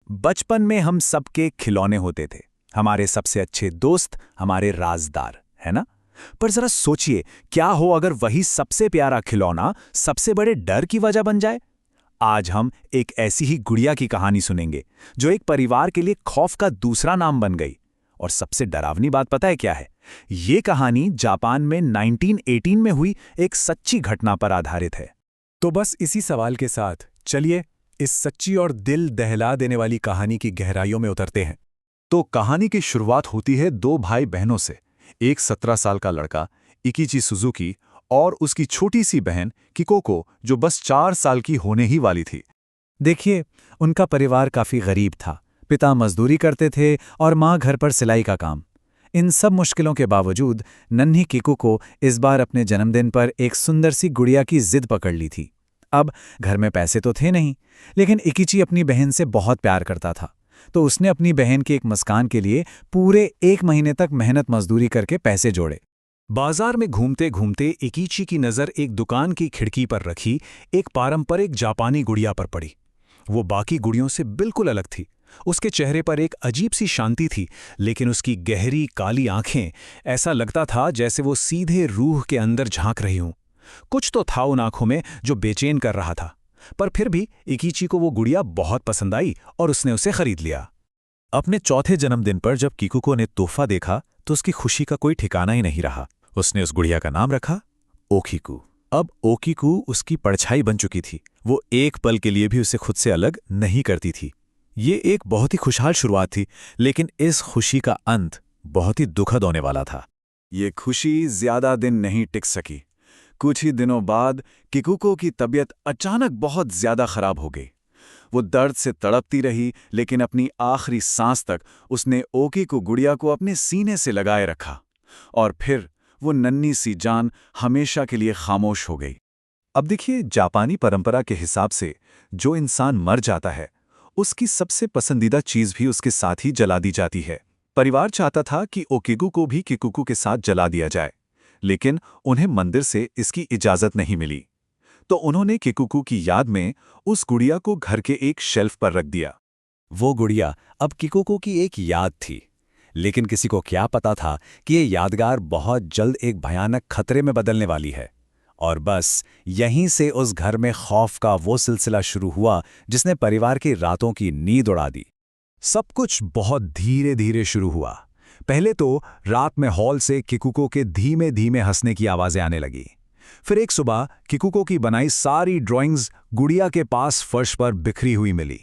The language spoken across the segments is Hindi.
बचपन में हम सबके खिलौने होते थे, हमारे सबसे अच्छे दोस्त, हमारे राजदार, है ना? पर जरा सोचिए, क्या हो अगर वही सबसे प्यारा खिलौना सबसे बड़े डर की वजह बन जाए? आज हम एक ऐसी ही गुड़िया की कहानी सुनेंगे, जो एक परिवार के लिए खौफ का दूसरा नाम बन गई। और सबसे डरावनी बात पता है क्या है? ये कहानी जापान में 1918 में हुई एक सच्ची घटना पर आधारित है। तो बस इसी सवाल के साथ चलिए इस सच्ची और दिल दहला देने वाली कहानी की गहराइयों में उतरते हैं। तो कहानी की शुरुआत होती है दो भाई बहनों से, एक 17 साल का लड़का इकिची सुजुकी और उसकी छोटी सी बहन किकोको, जो बस 4 साल की होने ही वाली थी। देखिए, उनका परिवार काफी गरीब था। पिता मजदूरी करते थे और माँ घर पर सिलाई का काम। इन सब मुश्किलों के बावजूद नन्ही किकू को इस बार अपने जन्मदिन पर एक सुंदर सी गुड़िया की जिद पकड़ ली थी। अब घर में पैसे तो थे नहीं, लेकिन इकिची अपनी बहन से बहुत प्यार करता था, तो उसने अपनी बहन की एक मुस्कान के लिए पूरे 1 महीने तक मेहनत मजदूरी करके पैसे जोड़े। बाजार में घूमते घूमते इकिची की नज़र एक दुकान की खिड़की पर रखी एक पारंपरिक जापानी गुड़िया पर पड़ी। वो बाकी गुड़ियों से बिल्कुल अलग थी। उसके चेहरे पर एक अजीब सी शांति थी, लेकिन उसकी गहरी काली आंखें, ऐसा लगता था जैसे वो सीधे रूह के अंदर झांक रही हों। कुछ तो था उन आंखों में जो बेचैन कर रहा था, पर फिर भी इकिची को वो गुड़िया बहुत पसंद आई और उसने उसे खरीद लिया। अपने चौथे जन्मदिन पर जब किकुको ने तोहफा देखा तो उसकी खुशी का कोई ठिकाना ही नहीं रहा। उसने उस गुड़िया का नाम रखा ओकिकू। अब ओकिकू उसकी परछाई बन चुकी थी। वो एक पल के लिए भी उसे खुद से अलग नहीं करती थी। ये एक बहुत ही खुशहाल शुरुआत थी, लेकिन इस खुशी का अंत बहुत ही दुखद होने वाला था। ये खुशी ज्यादा दिन नहीं टिक सकी। कुछ ही दिनों बाद किकुको की तबीयत अचानक बहुत ज्यादा खराब हो गई। वो दर्द से तड़पती रही, लेकिन अपनी आखिरी सांस तक उसने ओकिकू गुड़िया को अपने सीने से लगाए रखा। और फिर वो नन्ही सी जान हमेशा के लिए खामोश हो गई। अब देखिए, जापानी परंपरा के हिसाब से जो इंसान मर जाता है, उसकी सबसे पसंदीदा चीज भी उसके साथ ही जला दी जाती है। परिवार चाहता था कि ओकिकू को भी किकुको के साथ जला दिया जाए, लेकिन उन्हें मंदिर से इसकी इजाजत नहीं मिली। तो उन्होंने किकुको की याद में उस गुड़िया को घर के एक शेल्फ पर रख दिया। वो गुड़िया अब किकुको की एक याद थी, लेकिन किसी को क्या पता था कि ये यादगार बहुत जल्द एक भयानक खतरे में बदलने वाली है। और बस यहीं से उस घर में खौफ का वो सिलसिला शुरू हुआ जिसने परिवार की रातों की नींद उड़ा दी। सब कुछ बहुत धीरे धीरे शुरू हुआ। पहले तो रात में हॉल से किकुको के धीमे धीमे हंसने की आवाजें आने लगी। फिर एक सुबह किकुको की बनाई सारी ड्राइंग्स गुड़िया के पास फर्श पर बिखरी हुई मिली।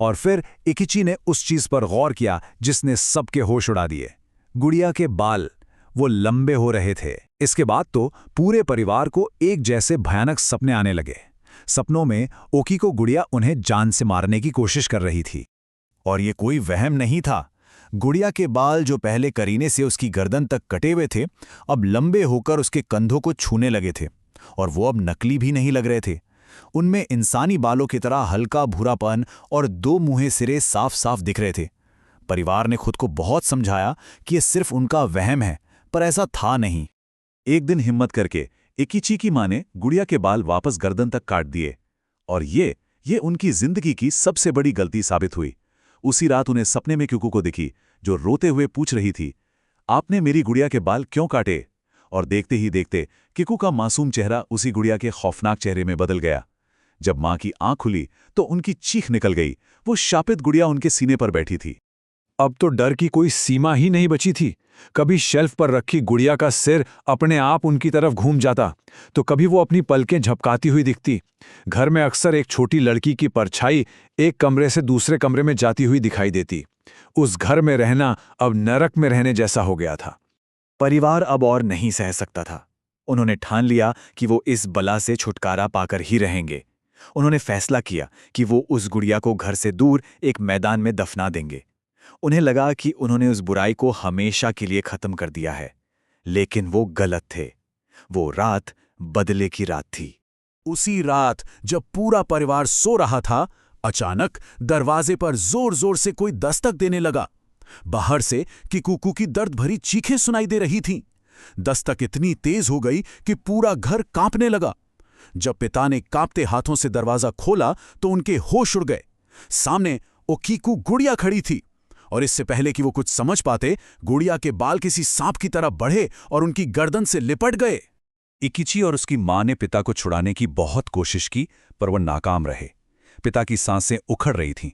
और फिर इकिची ने उस चीज पर गौर किया जिसने सबके होश उड़ा दिए। गुड़िया के बाल, वो लंबे हो रहे थे। इसके बाद तो पूरे परिवार को एक जैसे भयानक सपने आने लगे। सपनों में ओकिको गुड़िया उन्हें जान से मारने की कोशिश कर रही थी। और ये कोई वहम नहीं था। गुड़िया के बाल, जो पहले करीने से उसकी गर्दन तक कटे हुए थे, अब लंबे होकर उसके कंधों को छूने लगे थे। और वो अब नकली भी नहीं लग रहे थे। उनमें इंसानी बालों की तरह हल्का भूरापन और 2 मुंहे सिरे साफ साफ दिख रहे थे। परिवार ने खुद को बहुत समझाया कि ये सिर्फ उनका वहम है, पर ऐसा था नहीं। एक दिन हिम्मत करके इकिची की मां ने गुड़िया के बाल वापस गर्दन तक काट दिए, और ये उनकी जिंदगी की सबसे बड़ी गलती साबित हुई। उसी रात उन्हें सपने में किकुको दिखी, जो रोते हुए पूछ रही थी, आपने मेरी गुड़िया के बाल क्यों काटे? और देखते ही देखते किकू का मासूम चेहरा उसी गुड़िया के खौफनाक चेहरे में बदल गया। जब मां की आंख खुली तो उनकी चीख निकल गई। वो शापित गुड़िया उनके सीने पर बैठी थी। अब तो डर की कोई सीमा ही नहीं बची थी। कभी शेल्फ पर रखी गुड़िया का सिर अपने आप उनकी तरफ घूम जाता, तो कभी वो अपनी पलकें झपकाती हुई दिखती। घर में अक्सर एक छोटी लड़की की परछाई एक कमरे से दूसरे कमरे में जाती हुई दिखाई देती। उस घर में रहना अब नरक में रहने जैसा हो गया था। परिवार अब और नहीं सह सकता था। उन्होंने ठान लिया कि वो इस बला से छुटकारा पाकर ही रहेंगे। उन्होंने फैसला किया कि वो उस गुड़िया को घर से दूर एक मैदान में दफना देंगे। उन्हें लगा कि उन्होंने उस बुराई को हमेशा के लिए खत्म कर दिया है, लेकिन वो गलत थे। वो रात बदले की रात थी। उसी रात जब पूरा परिवार सो रहा था, अचानक दरवाजे पर जोर जोर से कोई दस्तक देने लगा। बाहर से किकुको की दर्द भरी चीखें सुनाई दे रही थीं। दस्तक इतनी तेज हो गई कि पूरा घर कांपने लगा। जब पिता ने कांपते हाथों से दरवाजा खोला तो उनके होश उड़ गए। सामने ओकीकू गुड़िया खड़ी थी, और इससे पहले कि वो कुछ समझ पाते, गुड़िया के बाल किसी सांप की तरह बढ़े और उनकी गर्दन से लिपट गए। इकिची और उसकी मां ने पिता को छुड़ाने की बहुत कोशिश की, पर वह नाकाम रहे। पिता की सांसें उखड़ रही थीं।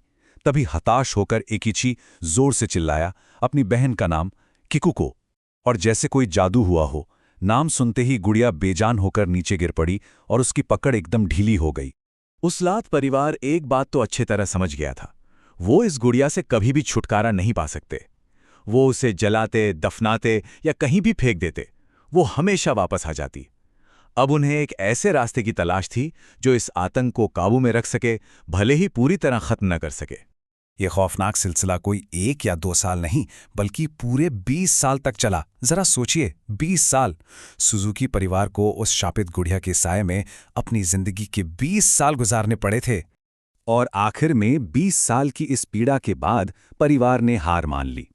तभी हताश होकर इकिची जोर से चिल्लाया अपनी बहन का नाम, किकुको, और जैसे कोई जादू हुआ हो, नाम सुनते ही गुड़िया बेजान होकर नीचे गिर पड़ी और उसकी पकड़ एकदम ढीली हो गई। उस लात परिवार एक बात तो अच्छी तरह समझ गया था, वो इस गुड़िया से कभी भी छुटकारा नहीं पा सकते। वो उसे जलाते, दफनाते या कहीं भी फेंक देते, वो हमेशा वापस आ जाती। अब उन्हें एक ऐसे रास्ते की तलाश थी जो इस आतंक को काबू में रख सके, भले ही पूरी तरह खत्म न कर सके। यह खौफनाक सिलसिला कोई 1 या 2 साल नहीं, बल्कि पूरे 20 साल तक चला। जरा सोचिए, 20 साल। सुजुकी परिवार को उस शापित गुड़िया के साये में अपनी जिंदगी के 20 साल गुजारने पड़े थे। और आखिर में 20 साल की इस पीड़ा के बाद परिवार ने हार मान ली।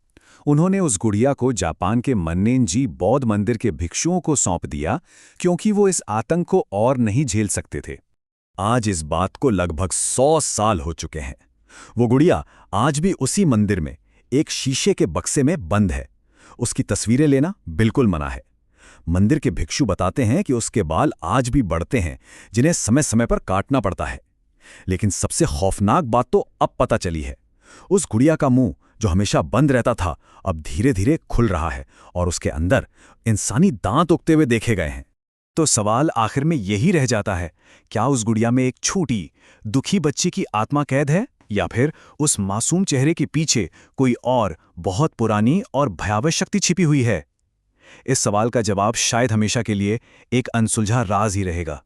उन्होंने उस गुड़िया को जापान के मन्नेनजी बौद्ध मंदिर के भिक्षुओं को सौंप दिया, क्योंकि वो इस आतंक को और नहीं झेल सकते थे। आज इस बात को लगभग 100 साल हो चुके हैं। वो गुड़िया आज भी उसी मंदिर में एक शीशे के बक्से में बंद है। उसकी तस्वीरें लेना बिल्कुल मना है। मंदिर के भिक्षु बताते हैं कि उसके बाल आज भी बढ़ते हैं, जिन्हें समय समय पर काटना पड़ता है। लेकिन सबसे खौफनाक बात तो अब पता चली है। उस गुड़िया का मुंह, जो हमेशा बंद रहता था, अब धीरे धीरे खुल रहा है और उसके अंदर इंसानी दांत उगते हुए देखे गए हैं। तो सवाल आखिर में यही रह जाता है, क्या उस गुड़िया में एक छोटी, दुखी बच्ची की आत्मा कैद है, या फिर उस मासूम चेहरे के पीछे कोई और बहुत पुरानी और भयावह शक्ति छिपी हुई है? इस सवाल का जवाब शायद हमेशा के लिए एक अनसुलझा राज ही रहेगा।